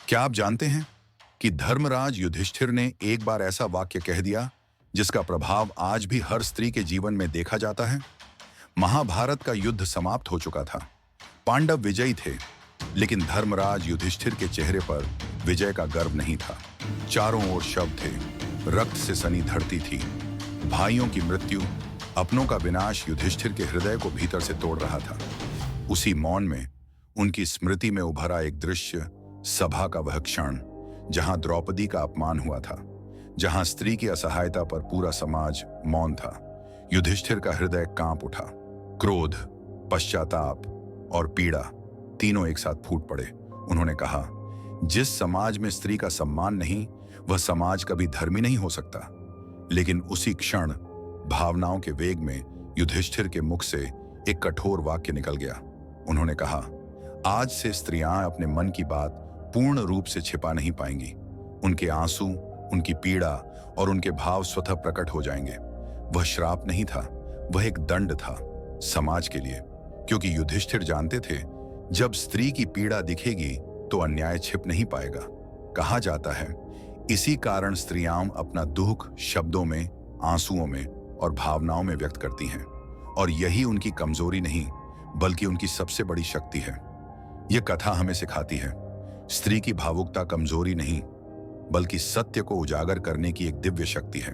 क्या आप जानते हैं कि धर्मराज युधिष्ठिर ने एक बार ऐसा वाक्य कह दिया जिसका प्रभाव आज भी हर स्त्री के जीवन में देखा जाता है। महाभारत का युद्ध समाप्त हो चुका था। पांडव विजयी थे, लेकिन धर्मराज युधिष्ठिर के चेहरे पर विजय का गर्व नहीं था। चारों ओर शव थे, रक्त से सनी धरती थी। भाइयों की मृत्यु, अपनों का विनाश युधिष्ठिर के हृदय को भीतर से तोड़ रहा था। उसी मौन में उनकी स्मृति में उभरा एक दृश्य, सभा का वह क्षण जहां द्रौपदी का अपमान हुआ था, जहां स्त्री की असहायता पर पूरा समाज मौन था। युधिष्ठिर का हृदय कांप उठा। क्रोध, पश्चाताप और पीड़ा तीनों एक साथ फूट पड़े। उन्होंने कहा, जिस समाज में स्त्री का सम्मान नहीं, वह समाज कभी धर्मी नहीं हो सकता। लेकिन उसी क्षण भावनाओं के वेग में युधिष्ठिर के मुख से एक कठोर वाक्य निकल गया। उन्होंने कहा, आज से स्त्रियां अपने मन की बात पूर्ण रूप से छिपा नहीं पाएंगी। उनके आंसू, उनकी पीड़ा और उनके भाव स्वतः प्रकट हो जाएंगे। वह श्राप नहीं था, वह एक दंड था समाज के लिए, क्योंकि युधिष्ठिर जानते थे जब स्त्री की पीड़ा दिखेगी तो अन्याय छिप नहीं पाएगा। कहा जाता है, इसी कारण स्त्रियां अपना दुख शब्दों में, आंसुओं में और भावनाओं में व्यक्त करती हैं, और यही उनकी कमजोरी नहीं बल्कि उनकी सबसे बड़ी शक्ति है। यह कथा हमें सिखाती है, स्त्री की भावुकता कमजोरी नहीं बल्कि सत्य को उजागर करने की एक दिव्य शक्ति है।